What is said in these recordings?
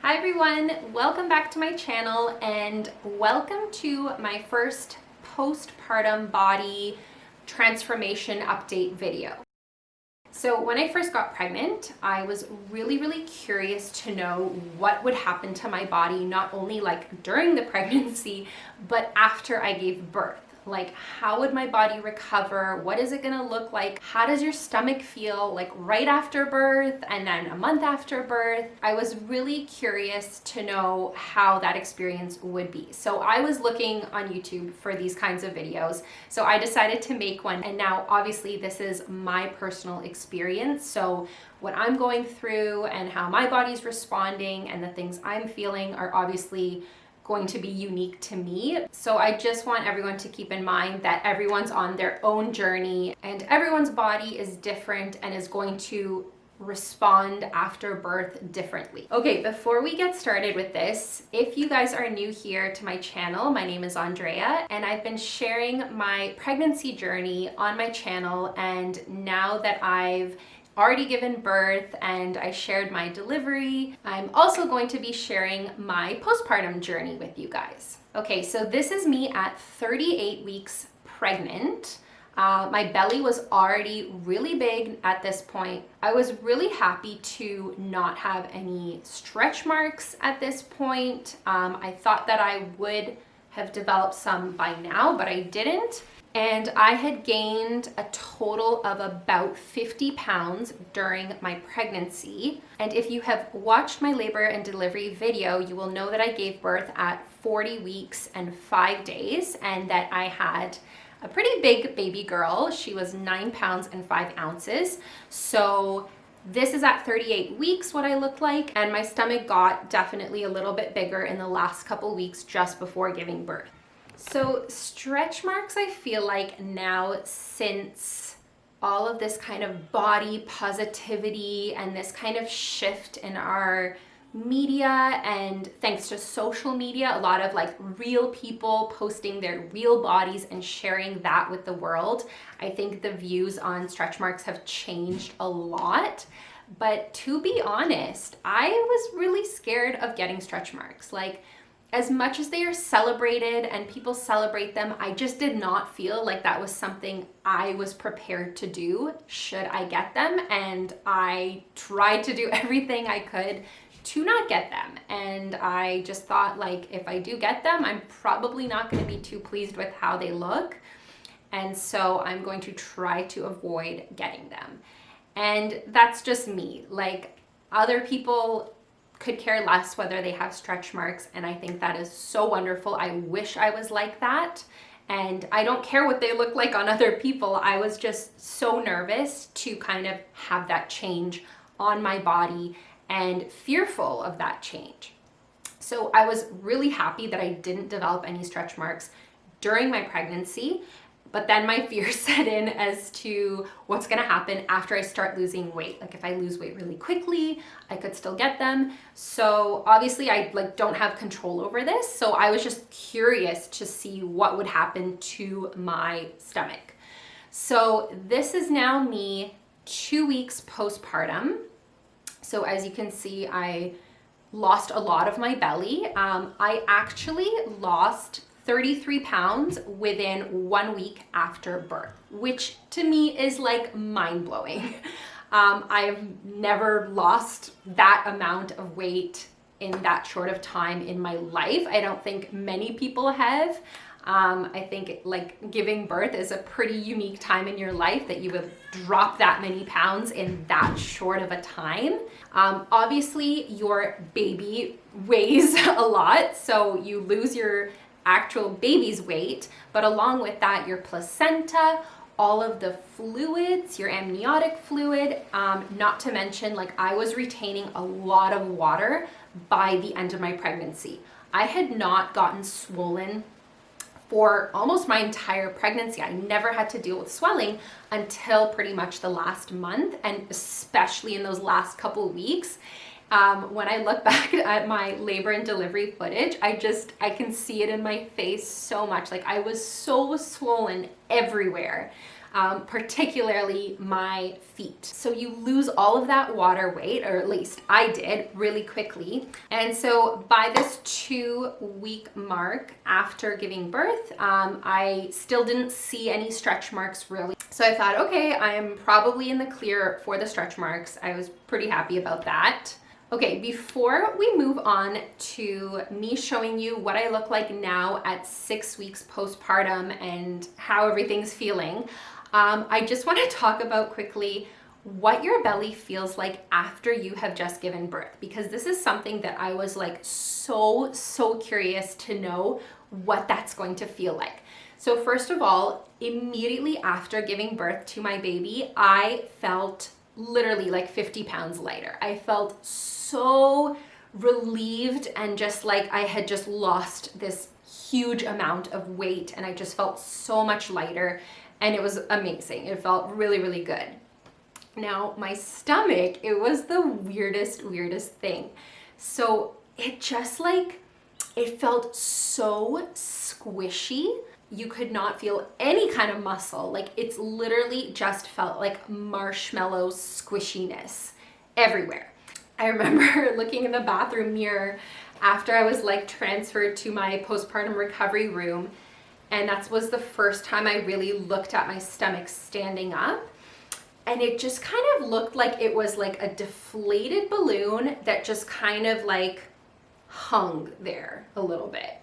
Hi everyone, welcome back to my channel and welcome to my first postpartum body transformation update video. So when I first got pregnant, I was really curious to know what would happen to my body, not only like during the pregnancy, but after I gave birth. Like, how would my body recover? What is it gonna look like? How does your stomach feel like right after birth and then a month after birth? I was really curious to know how that experience would be. So I was looking on YouTube for these kinds of videos. So I decided to make one, and now obviously this is my personal experience. So what I'm going through and how my body's responding and the things I'm feeling are obviously going to be unique to me. So I just want everyone to keep in mind that everyone's on their own journey and everyone's body is different and is going to respond after birth differently. Okay, before we get started with this, if you guys are new here to my channel, my name is Andrea and I've been sharing my pregnancy journey on my channel, and now that I've already given birth and I shared my delivery, I'm also going to be sharing my postpartum journey with you guys. Okay, so this is me at 38 weeks pregnant. My belly was already really big at this point. I was really happy to not have any stretch marks at this point. I thought that I would have developed some by now, but I didn't. And I had gained a total of about 50 pounds during my pregnancy. And if you have watched my labor and delivery video, you will know that I gave birth at 40 weeks and 5 days, and that I had a pretty big baby girl. She was 9 pounds and 5 ounces. So this is at 38 weeks what I looked like, and my stomach got definitely a little bit bigger in the last couple weeks just before giving birth. So stretch marks, I feel like now, since all of this kind of body positivity and this kind of shift in our media, and thanks to social media, a lot of like real people posting their real bodies and sharing that with the world, I think the views on stretch marks have changed a lot. But to be honest, I was really scared of getting stretch marks. Like, as much as they are celebrated and people celebrate them, I just did not feel like that was something I was prepared to do should I get them. And I tried to do everything I could to not get them. And I just thought, like, if I do get them, I'm probably not going to be too pleased with how they look. And so I'm going to try to avoid getting them. And that's just me. Like, other people could care less whether they have stretch marks, and I think that is so wonderful. I wish I was like that, and I don't care what they look like on other people. I was just so nervous to kind of have that change on my body and fearful of that change. So I was really happy that I didn't develop any stretch marks during my pregnancy. But then my fear set in as to what's gonna happen after I start losing weight. Like, if I lose weight really quickly, I could still get them. So obviously I don't have control over this. So I was just curious to see what would happen to my stomach. So this is now me 2 weeks postpartum. So as you can see, I lost a lot of my belly. I actually lost 33 pounds within 1 week after birth, which to me is like mind-blowing. I've never lost that amount of weight in that short of time in my life. I don't think many people have. I think like giving birth is a pretty unique time in your life that you would drop that many pounds in that short of a time. Obviously your baby weighs a lot, so you lose your actual baby's weight, but along with that, your placenta, all of the fluids, your amniotic fluid, not to mention, like, I was retaining a lot of water by the end of my pregnancy. I had not gotten swollen for almost my entire pregnancy. I never had to deal with swelling until pretty much the last month, and especially in those last couple weeks. When I look back at my labor and delivery footage, I can see it in my face so much. Like, I was so swollen everywhere. particularly my feet. So you lose all of that water weight, or at least I did, really quickly. And so by this 2-week mark after giving birth, I still didn't see any stretch marks really. So I thought, okay, I'm probably in the clear for the stretch marks. I was pretty happy about that. Okay, before we move on to me showing you what I look like now at 6 weeks postpartum and how everything's feeling, I just want to talk about quickly what your belly feels like after you have just given birth, because this is something that I was like so curious to know what that's going to feel like. So first of all, immediately after giving birth to my baby, I felt literally like 50 pounds lighter. I felt so relieved and just like I had just lost this huge amount of weight, and I just felt so much lighter, and it was amazing. It felt really good. Now my stomach, it was the weirdest thing. So it just like, it felt so squishy. You could not feel any kind of muscle. Like it's literally just felt like marshmallow squishiness everywhere. I remember looking in the bathroom mirror after I was like transferred to my postpartum recovery room, and that was the first time I really looked at my stomach standing up. And it just kind of looked like it was like a deflated balloon that just kind of like hung there a little bit.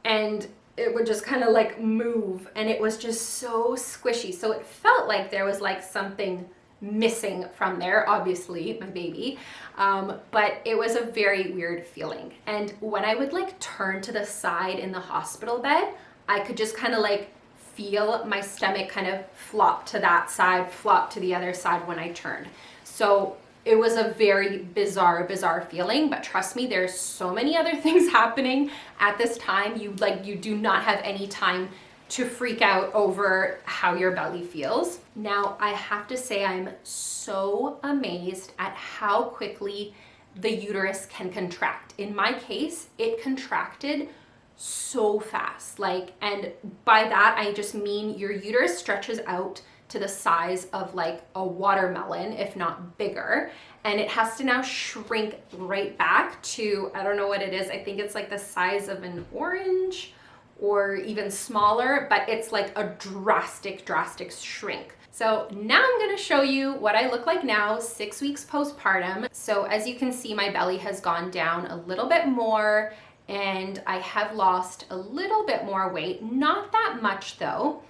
And it would just kind of like move, and it was just so squishy. So it felt like there was like something missing from there, obviously my baby, but it was a very weird feeling. And when I would like turn to the side in the hospital bed, I could just kind of like feel my stomach kind of flop to that side, flop to the other side when I turned. So it was a very bizarre feeling, but trust me, there's so many other things happening at this time. You do not have any time to freak out over how your belly feels. Now, I have to say I'm so amazed at how quickly the uterus can contract. In my case, it contracted so fast. And by that, I just mean your uterus stretches out to the size of like a watermelon, if not bigger. And it has to now shrink right back to, I don't know what it is. I think it's like the size of an orange or even smaller, but it's like a drastic shrink. So now I'm gonna show you what I look like now, 6 weeks postpartum. So as you can see, my belly has gone down a little bit more, and I have lost a little bit more weight. Not that much though,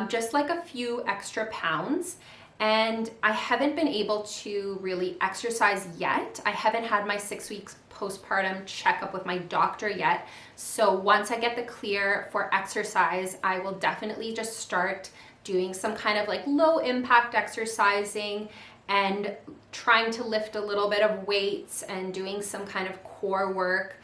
just like a few extra pounds. And I haven't been able to really exercise yet. I haven't had my 6 weeks postpartum checkup with my doctor yet. So once I get the clear for exercise, I will definitely just start doing some kind of like low impact exercising and trying to lift a little bit of weights and doing some kind of core work.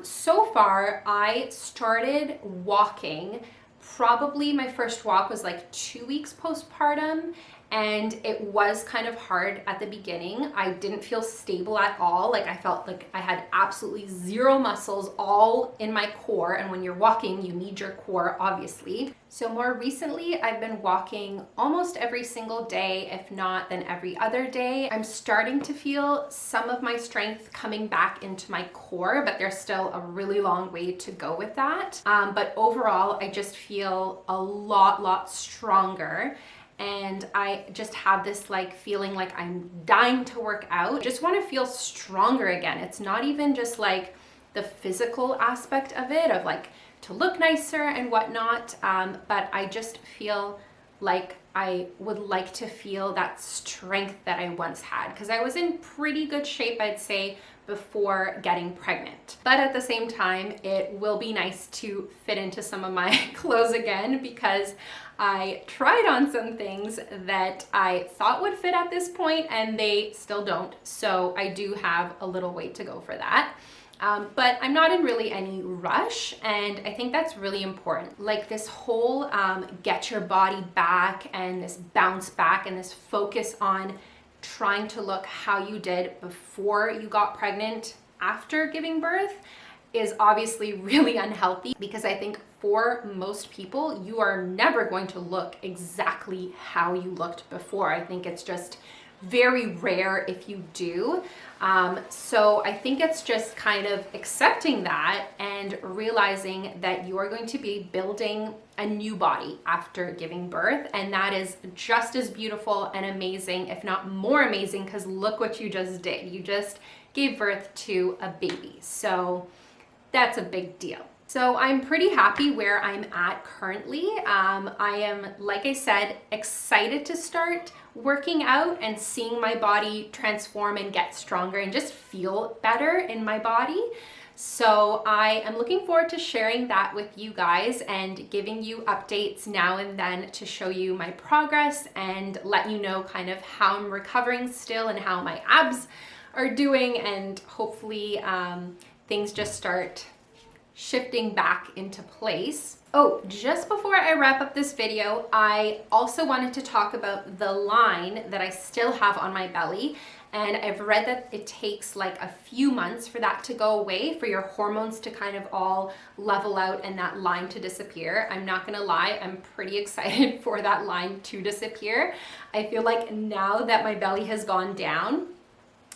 So far, I started walking. Probably my first walk was like 2 weeks postpartum, and it was kind of hard at the beginning. I didn't feel stable at all. Like I felt like I had absolutely zero muscles all in my core, and when you're walking, you need your core, obviously. So more recently, I've been walking almost every single day, if not then every other day. I'm starting to feel some of my strength coming back into my core, but there's still a really long way to go with that. But overall, I just feel a lot stronger. And I just have this like feeling like I'm dying to work out. I just want to feel stronger again. It's not even just like the physical aspect of it, of like to look nicer and whatnot, but I just feel like I would like to feel that strength that I once had, because I was in pretty good shape, I'd say, before getting pregnant. But at the same time, it will be nice to fit into some of my clothes again, because I tried on some things that I thought would fit at this point and they still don't. So I do have a little way to go for that. But I'm not in really any rush, and I think that's really important. Like this whole get your body back and this bounce back and this focus on trying to look how you did before you got pregnant after giving birth is obviously really unhealthy, because I think for most people, you are never going to look exactly how you looked before. I think it's just very rare if you do. So I think it's just kind of accepting that and realizing that you are going to be building a new body after giving birth. And that is just as beautiful and amazing, if not more amazing, because look what you just did. You just gave birth to a baby. So that's a big deal. So I'm pretty happy where I'm at currently. I am, like I said, excited to start working out and seeing my body transform and get stronger and just feel better in my body. So I am looking forward to sharing that with you guys and giving you updates now and then to show you my progress and let you know kind of how I'm recovering still and how my abs are doing, and hopefully things just start shifting back into place. Oh, just before I wrap up this video, I also wanted to talk about the line that I still have on my belly. And I've read that it takes like a few months for that to go away, for your hormones to kind of all level out and that line to disappear. I'm not gonna lie, I'm pretty excited for that line to disappear. I feel like now that my belly has gone down,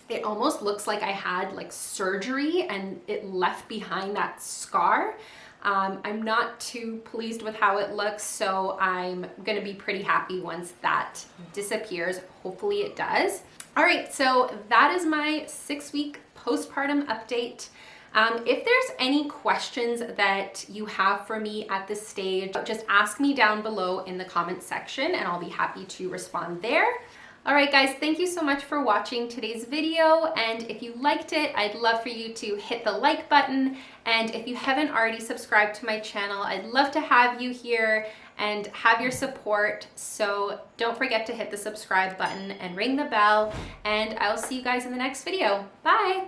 it almost looks like I had like surgery and it left behind that scar. I'm not too pleased with how it looks, so I'm gonna be pretty happy once that disappears. Hopefully it does. All right, so that is my 6-week postpartum update. If there's any questions that you have for me at this stage, just ask me down below in the comment section and I'll be happy to respond there. All right, guys, thank you so much for watching today's video. And if you liked it, I'd love for you to hit the like button. And if you haven't already subscribed to my channel, I'd love to have you here and have your support. So don't forget to hit the subscribe button and ring the bell. And I'll see you guys in the next video. Bye.